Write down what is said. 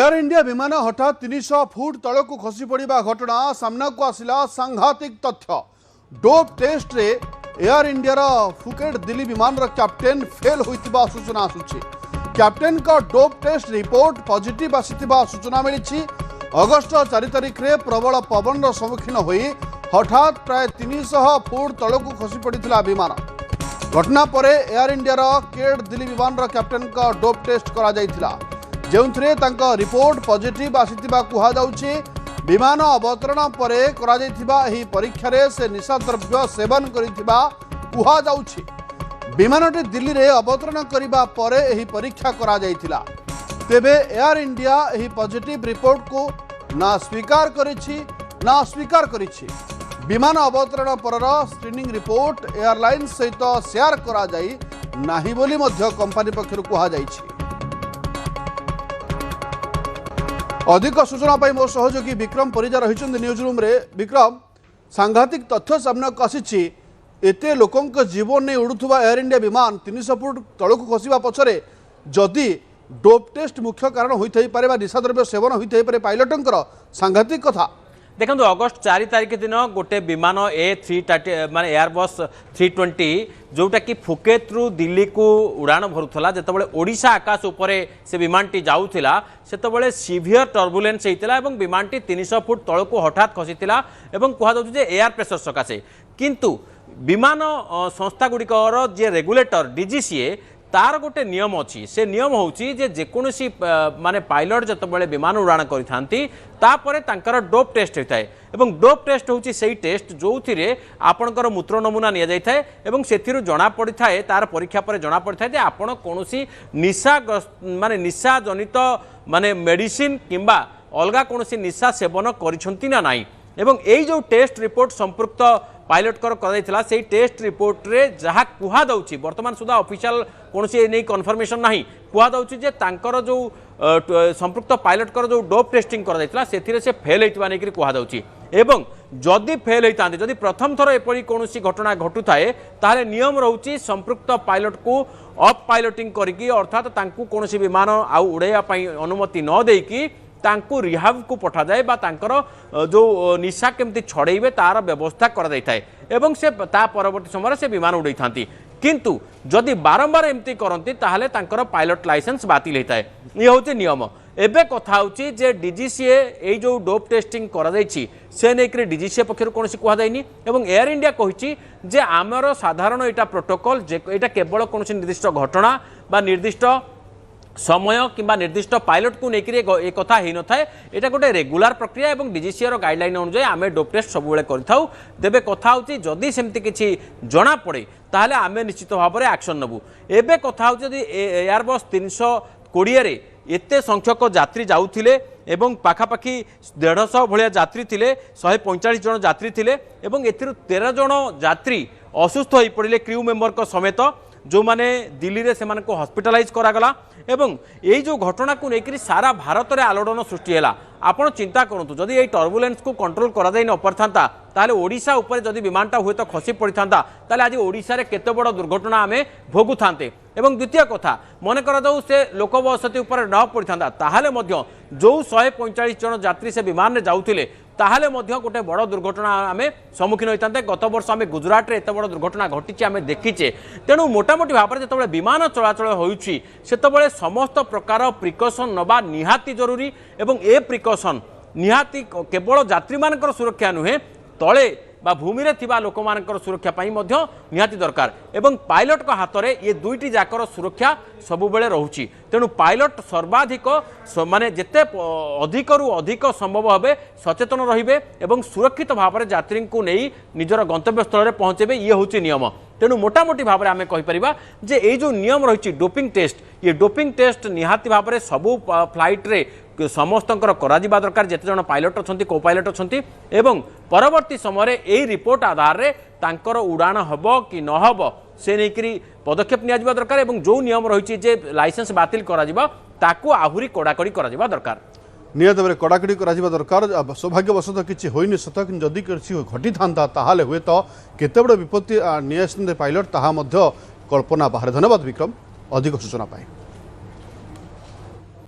Air India विमान हठात 300 foot तल को खसी पड़ा घटना सामना को आसिला सांघातिक तथ्य। डोप टेस्ट रे एयर इंडिया फुकेट दिल्ली विमान कैप्टेन फेल होइतिबा सूचना आसुछि। कैप्टेन का डोप टेस्ट रिपोर्ट पॉजिटिव आसीतिबा सूचना मिली। अगस्ट 4 तारिख रे प्रबल पवन सम्मुखीन होई हठात प्राय 300 फुट तल को खसी पड़ा विमान। घटना पर एयर इंडिया केट दिल्ली विमान कैप्टेन का डोप टेस्ट करा जायतिला, जेउथिरे तांका रिपोर्ट पॉजिटिव आसीतिबा कुहा जाउछि। विमान अवतरण पर करा जायतिबा एही परीक्षा रे से निशा द्रव्य सेवन करितिबा कुहा जाउछि। विमानटी दिल्ली रे अवतरण करिबा पर एही परीक्षा करा जायतिला। तेबे एयर इंडिया एही पॉजिटिव रिपोर्ट को ना स्वीकार करिछि ना अस्वीकार करिछि। विमान अवतरण पर स्क्रीनिंग रिपोर्ट एयरलाइन सहित शेयर करा जाई नाही बोली मध्य कंपनी पक्षरु कुहा जायछि। अधिक सूचना पाई मो सहयोगी विक्रम परिजा रही न्यूज रूम रे। विक्रम, सांघातिक तथ्य सामना को आसी एते लोकंक जीवन नहीं उड़ुवा एयर इंडिया विमान 300 फुट तलू खसवा पछरे जदि डोप टेस्ट मुख्य कारण होई पारे निशाद्रव्य सेवन होई पारे पायलटंकर सांघातिक कथा। देखो अगस्ट 4 तारिख दिन गोटे विमान A330 माने एयरबस 320 जोटा कि फुकेत रु दिल्ली को उड़ान भरुला जितेबाला ओडिशा आकाश उपरे से विमानटी जाऊला सेतबले सीवियर टर्बुलेंस होता और विमानटी 300 फुट तल को हठात खसीला और कहुचे एयर प्रेशर सकाशे। किंतु विमान संस्था गुड़िकर जे रेगुलेटर DGCA तार गोटे नियम अच्छी। से नियम होची जे जेकोसी माने पायलट जितेबाला विमान उड़ाण कर डोप टेस्ट होता है। एवं डोप टेस्ट होची सेही टेस्ट जो आपणकर मूत्र नमूना नि जाए और से जना पड़ा है तार परीक्षा पर जना पड़ा है आपण कौन निशा माने निशा जनित माने मेडिसिन किंबा अलगा कौन निशा सेवन करिसंती ना नाई। एवं यही जो टेस्ट रिपोर्ट संपृक्त पायलट कर टेस्ट रिपोर्ट रे जहाँ कहुच्छी बर्तमान सुधा ऑफिशियल कौन नहीं कन्फर्मेशन ना कहुच्छी जे तांकर जो संपृक्त पायलट कर जो डोप टेस्टिंग कर से फेल होता नहीं कहुच्छी। एवं जदि फेल होता जदि प्रथम थर एपरी कौन घटना घटू थाए ताहले नियम रोचे संपृक्त पायलट को अफ पायलटिंग करके अर्थात कौन विमान आउ उड़ाइया अनुमति न देकी तांको रिहाब को पठा जाए बा तांकर जो निशा केमती छड़ेबे तार व्यवस्था कर जाय थाए एवं से ता परवर्ती समय से विमान उड़ाई थांती। किंतु जदि बारंबार एमती करती ताहले तांकर पायलट लाइसेंस बातिल होता है। ये होचे नियम। एबे कथा होची जे DGCA ए जो डोप टेस्टिंग करा जायछि से नेकरी DGCA पक्षरु कोनसी कुहा जायनी एवं एयर इंडिया कहिछि जे आमर साधारण एटा प्रोटोकॉल जे एटा केवल कोनसी निर्दिष्ट घटना बा निर्दिष्ट समय किंबा निर्दिष्ट पायलट को लेकर एक कथा हो न थाए। एटा गोटे रेगुलर प्रक्रिया और DGCA रो गाइडलाइन अनुसार आम डोप टेस्ट सब करूँ। तेबे कथा होची जदि सेमती किछि जना पड़े ताहले आमे निश्चित भाव में एक्शन नबू। एबे कथा होची जदि एयरबस 320 रे एते संख्यक यात्री जाउथिले एवं पाखापाखि 150 भलिया यात्री थिले 145 जन यात्री थिले एवं एथिरु 13 जन यात्री असुस्थ हो पड़े क्रू मेंबर को समेत जो माने दिल्ली रे सेमान को हॉस्पिटलाइज करागला एवं यही जो घटना को लेकर सारा भारत में आलोड़न सृष्टि है। आपण चिंता करूँ जदि ये टर्बुलेंस को कंट्रोल करा जाई न पारथांता ताले ओडिशा ऊपर जदि विमानटा हुए तो खसी पड़ता ताले आज ओडिशा रे केते बड़ दुर्घटना आमे भोगु थांते। एवं द्वितीय कथा मन करा जाऊ से लोक बसती ऊपर न पड़ता ताहले मध्य जो 145 जन यात्री से विमान में जाउथिले ताहले मध्य गोटे बड़ दुर्घटना आमे सम्मुखीन होता। गत वर्ष आम गुजरात रे एत बड़ दुर्घटना घटी आम देखीचे। तेणु मोटामोटी भाव में जो विमान चलाचल होउछि सेतबेले समस्त प्रकार प्रिकॉशन नबा निहाती जरूरी एवं ए प्रिकॉशन निहाती केवल यात्री मानकर सुरक्षा नुहे तले बा भूमि रे थिबा लोक मानकर सुरक्षा पाई मध्य निहाती दरकार एवं पायलट को हाथ में ये दुईटी जाकर सुरक्षा सबुबले रहुछि। तेणु पायलट सर्वाधिक माने जेते अधिक रु अधिक संभव भावे सचेतन रहिबे एवं सुरक्षित भाव में यात्री को नहीं निजर गंतव्य स्थल में पहुँचेबे। ये होछि नियम। तेणु मोटामोटी भाव में आम कहीपर जे ये जो नियम रही डोपिंग टेस्ट ये डोपिंग टेस्ट निहाती भाव में सबू फ्लाइट रे समस्त करा दरकार जिते जन पायलट अच्छा को पायलट अच्छा एवं परवर्ती समय यही रिपोर्ट आधार रे तांकर उड़ान हम कि न हम से नहीं पदक्षेप निया दरकार एवं जो नियम रही जे लाइसेंस बातिल ताकू आहुरी कड़ाकड़ी करा दरकार। निहत भाव कड़ाकड़ी करा दरकार। सौभाग्यवशतः किसी होनी सत कि जदि किसी घटी था ताहले हुए तो केते बड़ विपत्ति नहीं पायलट ताहा मध्य कल्पना बाहर। धन्यवाद विक्रम अधिक सूचना पाए।